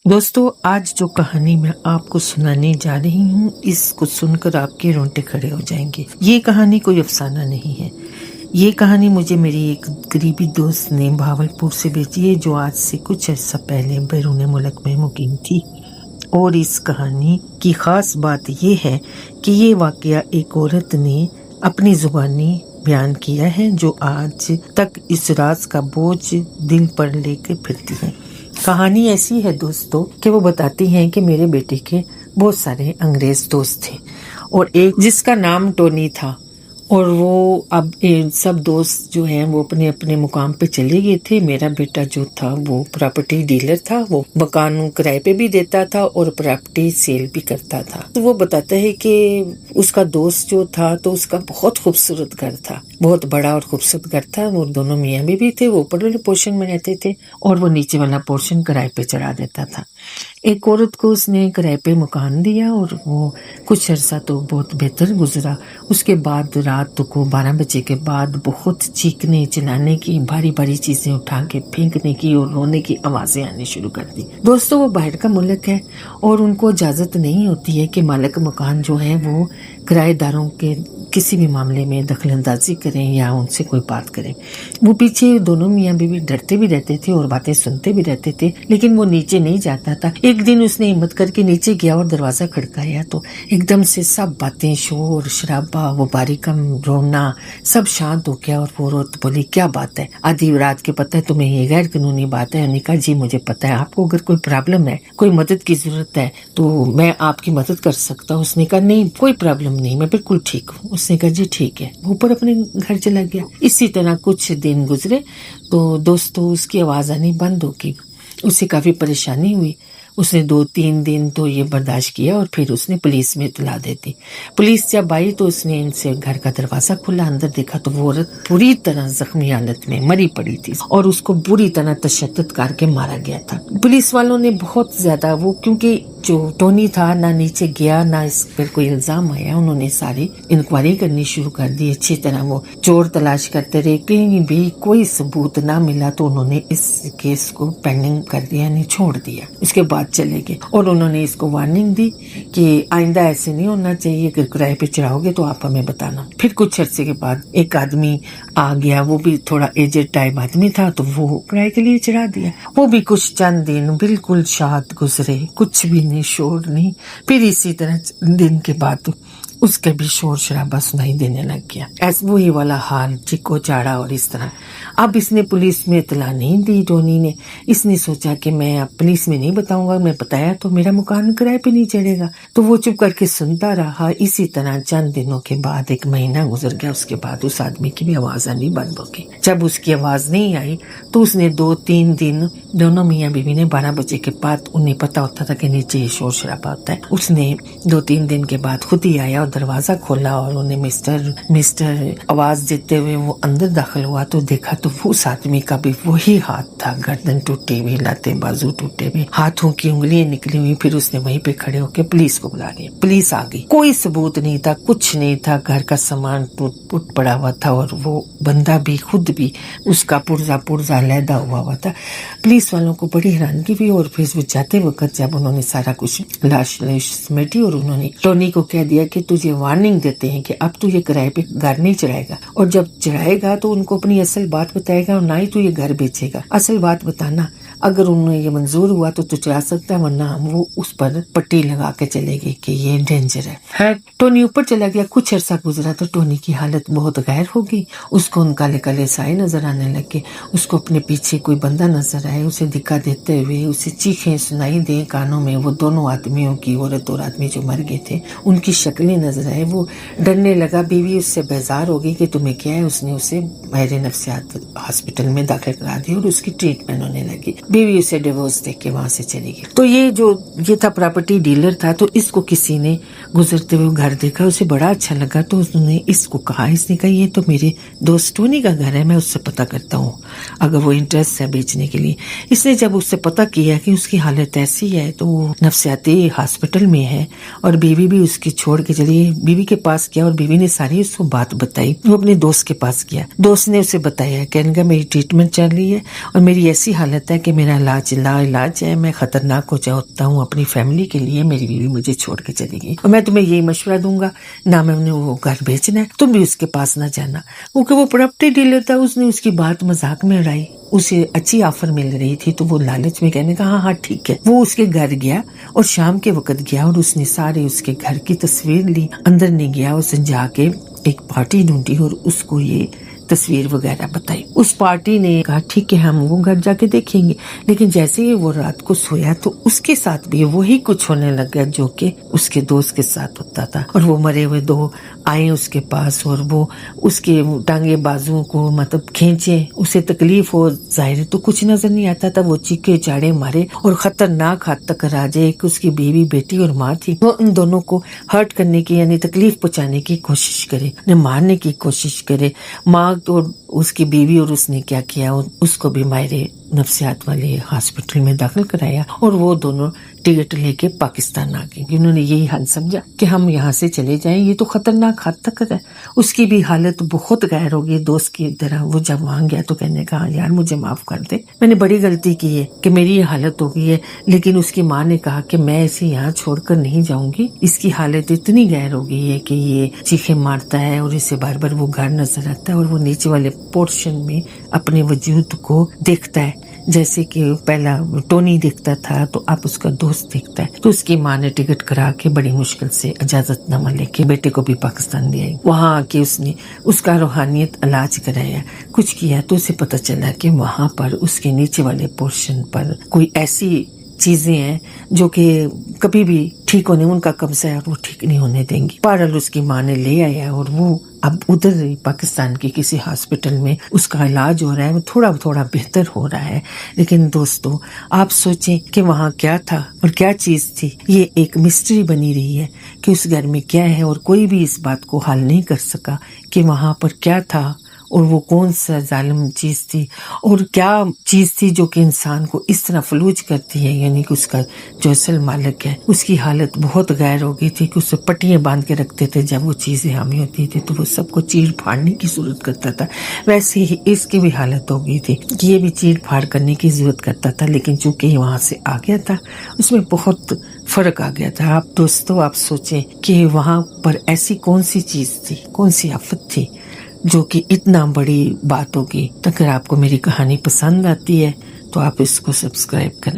दोस्तों, आज जो कहानी मैं आपको सुनाने जा रही हूँ, इसको सुनकर आपके रोंगटे खड़े हो जाएंगे। ये कहानी कोई अफसाना नहीं है। ये कहानी मुझे मेरी एक करीबी दोस्त ने भावलपुर से भेजी है, जो आज से कुछ अर्सा पहले बैरून मुल्क में मुकीम थी। और इस कहानी की खास बात ये है कि ये वाकया एक औरत ने अपनी जुबानी बयान किया है, जो आज तक इस राज का बोझ दिल पर लेकर फिरती है। कहानी ऐसी है दोस्तों कि वो बताती हैं कि मेरे बेटे के बहुत सारे अंग्रेज दोस्त थे और एक जिसका नाम टोनी था। और वो अब सब दोस्त जो हैं वो अपने अपने मुकाम पे चले गए थे। मेरा बेटा जो था वो प्रॉपर्टी डीलर था, वो मकान किराए पे भी देता था और प्रॉपर्टी सेल भी करता था। तो वो बताता है कि उसका दोस्त जो था तो उसका बहुत खूबसूरत घर था, बहुत बड़ा और खूबसूरत घर था। वो दोनों मियाँ बीवी थे, वो ऊपर वाले पोर्शन में रहते थे और वो नीचे वाला पोर्शन किराए पे चढ़ा देता था। एक औरत को उसने किराए पे मकान दिया और वो कुछ अरसा तो बहुत बेहतर गुजरा। उसके बाद रात को 12 बजे के बाद बहुत चीखने चिल्लाने की, भारी भारी चीजें उठा के फेंकने की और रोने की आवाजें आनी शुरू कर दी। दोस्तों, वो बाहर का मुल्क है और उनको इजाजत नहीं होती है कि मालिक मकान जो है वो किराएदारों के किसी भी मामले में दखलंदाजी करें या उनसे कोई बात करें। वो पीछे दोनों मियाँ बीवी डरते भी रहते थे और बातें सुनते भी रहते थे, लेकिन वो नीचे नहीं जाता था। एक दिन उसने हिम्मत करके नीचे गया और दरवाजा खड़काया तो एकदम से सब बातें, शोर शराबा, वो बारीकम रोना सब शांत हो गया। और वो औरत बोली, क्या बात है? आधी रात के पता है तुम्हें ये गैर कानूनी बात है? उन्होंने कहा, जी मुझे पता है। आपको अगर कोई प्रॉब्लम है, कोई मदद की जरूरत है तो मैं आपकी मदद कर सकता हूँ। उसने कहा, नहीं कोई प्रॉब्लम नहीं, मैं बिल्कुल ठीक हूँ। उसने कहा, जी ठीक है। ऊपर अपने घर चला गया। इसी तरह कुछ दिन गुजरे तो दोस्तों उसकी आवाज आनी बंद हो गई। उसे काफी परेशानी हुई। उसने 2-3 दिन तो ये बर्दाश्त किया और फिर उसने पुलिस में इत्तला दे दी। पुलिस जब आई तो उसने इनसे घर का दरवाजा खुला, अंदर देखा तो वो औरत पूरी तरह जख्मी हालत में मरी पड़ी थी और उसको बुरी तरह तशद्दुद करके मारा गया था। पुलिस वालों ने बहुत ज्यादा क्योंकि जो टोनी था ना नीचे गया ना इस पर कोई इल्जाम आया, उन्होंने सारी इंक्वायरी करनी शुरू कर दी। अच्छी तरह वो चोर तलाश करते रहे, कहीं भी कोई सबूत ना मिला तो उन्होंने इस केस को पेंडिंग कर दिया, नहीं छोड़ दिया। उसके बाद चले गए और उन्होंने इसको वार्निंग दी कि आइंदा ऐसे नहीं होना चाहिए, अगर किराए पे चढ़ाओगे तो आप हमें बताना। फिर कुछ अरसे के बाद एक आदमी आ गया, वो भी थोड़ा एजेड टाइप आदमी था, तो वो किराए के लिए चढ़ा दिया। वो भी कुछ चंद दिन बिल्कुल शांत गुजरे, कुछ भी नहीं, शोर नहीं। फिर इसी तरह दिन के बाद उसके भी शोर शराबा सुनाई देने लग गया। ऐसा वही वाला हाल, चिको चाड़ा और इस तरह। अब इसने पुलिस में इतला नहीं दी टोनी ने। इसने सोचा कि मैं अब पुलिस में नहीं बताऊंगा, मैं बताया तो मेरा मकान किराए पे नहीं चढ़ेगा। तो वो चुप करके सुनता रहा। इसी तरह चंद दिनों के बाद 1 महीना गुजर गया। उसके बाद उस आदमी की भी आवाज आनी बंद हो गई। जब उसकी आवाज नहीं आई तो उसने 2-3 दिन, दोनों मियाँ बीवी ने 12 बजे के बाद, उन्हें पता होता था कि नीचे शोर शराबा होता है, उसने 2-3 दिन के बाद खुद ही आया और दरवाजा खोला और उन्हें मिस्टर आवाज देते हुए वो अंदर दाखिल हुआ तो देखा तो वो उस आदमी का भी वही हाथ था, गर्दन टूटी हुई, लातें बाजू टूटे हुए, हाथों की उंगलियां निकली हुई। फिर उसने वहीं पे खड़े होकर पुलिस को बुला लिया। पुलिस आ गई। कोई सबूत नहीं था, कुछ नहीं था, घर का सामान टूट पड़ा हुआ था और वो बंदा भी खुद भी उसका पुर्जा लैदा हुआ था। पुलिस वालों को बड़ी हैरानगी हुई और फिर वो जाते वक्त जब उन्होंने सारा कुछ लाश समेटी और उन्होंने टोनी को कह दिया कि तुझे वार्निंग देते हैं कि अब तू ये किराए पे घर नहीं चढ़ाएगा, और जब चढ़ाएगा तो उनको अपनी असल बात बताएगा और ना ही तू ये घर बेचेगा। असल बात बताना, अगर उन्हें ये मंजूर हुआ तो तू चढ़ा सकता है, वरना हम वो उस पर पट्टी लगा के चले गए कि ये डेंजर है। टोनी ऊपर चला गया। कुछ अरसा गुजरा तो टोनी की हालत बहुत गैर हो गई। उसको उन काले काले साए नजर आने लगे। उसको अपने पीछे कोई बंदा नजर आए, उसे दिखा देते हुए उसे चीखें सुनाई दे कानों में। वो दोनों आदमियों की, औरत और आदमी जो मर गए थे, उनकी शक्लें नजर आए। वो डरने लगा। बीवी उससे बेजार हो गई कि तुम्हें क्या है। उसने उसे माहिर नफ्सियात हॉस्पिटल में दाखिल करा दिया और उसकी ट्रीटमेंट होने लगी। बीवी उसे डिवोर्स दे के वहां से चली गई। तो ये था प्रॉपर्टी डीलर था। तो इसको किसी ने गुजरते हुए घर देखा, उसे बड़ा अच्छा लगा तो उसने इसको कहा, इसने कहा ये तो मेरे दोस्त टोनी का घर है, मैं उससे पता करता हूँ अगर वो इंटरेस्ट है बेचने के लिए। इसने जब उससे पता किया कि उसकी हालत ऐसी है तो वो नफ्सियाती हॉस्पिटल में है और बीवी भी उसकी छोड़ के चली। बीवी के पास गया और बीवी ने सारी उसको बात बताई। वो अपने दोस्त के पास गया। दोस्त ने उसे बताया, कहने का मेरी ट्रीटमेंट चल रही है और मेरी ऐसी हालत है कि میرا علاج لا علاج ہے، میں خطرناک ہو جاتا ہوں اپنی فیملی کے لیے، میری بیوی مجھے چھوڑ کے چلی گئی، اور میں تمہیں یہی مشورہ دوں گا نہ میں انہیں وہ گھر بھیجنا ہے، تم بھی اس کے پاس نہ جانا، کیونکہ وہ پراپرٹی ڈیلر تھا، اس نے اس کی بات مذاق میں اڑائی، اسے اچھی آفر مل رہی تھی تو وہ لالچ میں کہنے کا ہاں ٹھیک ہے، وہ اس کے گھر گیا اور شام کے وقت گیا اور اس نے سارے اس کے گھر کی تصویر لی، اندر نہیں گیا، اس نے جا کے ایک پارٹی ڈھونڈی اور اس کو یہ تصویر وغیرہ بتائی، اس پارٹی نے کہا ٹھیک ہے ہم وہ گھر جا کے دیکھیں گے، لیکن جیسے ہی وہ رات کو سویا تو اس کے ساتھ بھی وہی کچھ ہونے لگا جو کہ اس کے دوست کے ساتھ ہوتا تھا، اور وہ مرے ہوئے دو آئے اس کے پاس اور وہ اس کے ٹانگے بازو کو مطلب کھینچے، اسے تکلیف ہو، ظاہر تو کچھ نظر نہیں آتا تھا، وہ چیخے چاڑے مارے اور خطرناک حد تک راجے کہ اس کی بیوی بیٹی اور ماں تھی، وہ ان دونوں کو ہرٹ کرنے کی یعنی تکلیف پہنچانے کی کوشش کرے، انہیں مارنے کی کوشش کرے، ماں اور اس کی بیوی، اور اس نے کیا کیا اس کو بھی ماہر نفسیات والے ہاسپٹل میں داخل کرایا اور وہ دونوں ٹکٹ لے کے پاکستان آ گئے، انہوں نے یہی حل سمجھا کہ ہم یہاں سے چلے جائیں، یہ تو خطرناک حد تک ہے۔ اس کی بھی حالت بہت غیر ہو گئی دوست کی طرح، وہ جب وہاں گیا تو کہنے کہا یار مجھے معاف کر دے، میں نے بڑی غلطی کی ہے کہ میری یہ حالت ہو گئی ہے، لیکن اس کی ماں نے کہا کہ میں اسے یہاں چھوڑ کر نہیں جاؤں گی، اس کی حالت اتنی غیر ہو گئی ہے کہ یہ چیخیں مارتا ہے اور اسے بار بار وہ گھر نظر آتا ہے اور وہ نیچے والے پورشن میں اپنے وجود کو دیکھتا ہے، جیسے کہ پہلا ٹونی دیکھتا تھا تو اب اس کا دوست دیکھتا ہے۔ تو اس کی ماں نے ٹکٹ کرا کے بڑی مشکل سے اجازت نامہ لے کے بیٹے کو بھی پاکستان لے آئی، وہاں آ کے اس نے اس کا روحانیت علاج کرایا، کچھ کیا تو اسے پتہ چلا کہ وہاں پر اس کے نیچے والے پورشن پر کوئی ایسی چیزیں ہیں جو کہ کبھی بھی ٹھیک ہونے، ان کا قبضہ ہے اور وہ ٹھیک نہیں ہونے دیں گی۔ بہرحال اس کی ماں نے لے آیا اور وہ اب ادھر پاکستان کی کسی ہاسپٹل میں اس کا علاج ہو رہا ہے، وہ تھوڑا تھوڑا بہتر ہو رہا ہے، لیکن دوستو آپ سوچیں کہ وہاں کیا تھا اور کیا چیز تھی، یہ ایک مسٹری بنی رہی ہے کہ اس گھر میں کیا ہے، اور کوئی بھی اس بات کو حل نہیں کر سکا کہ وہاں پر کیا تھا اور وہ کون سا ظالم چیز تھی اور کیا چیز تھی جو کہ انسان کو اس طرح فلوج کرتی ہے، یعنی کہ اس کا جو اصل مالک ہے اس کی حالت بہت غیر ہو گئی تھی کہ اسے پٹیاں باندھ کے رکھتے تھے، جب وہ چیزیں حامی ہوتی تھی تو وہ سب کو چیر پھاڑنے کی ضرورت کرتا تھا، ویسے ہی اس کی بھی حالت ہو گئی تھی کہ یہ بھی چیر پھاڑ کرنے کی ضرورت کرتا تھا، لیکن چونکہ یہ وہاں سے آ گیا تھا اس میں بہت فرق آ گیا تھا۔ آپ دوستو آپ سوچیں کہ وہاں پر ایسی کون سی چیز تھی، کون سی آفت تھی جو کہ اتنا بڑی بات ہوگی۔ اگر آپ کو میری کہانی پسند آتی ہے تو آپ اس کو سبسکرائب کریں۔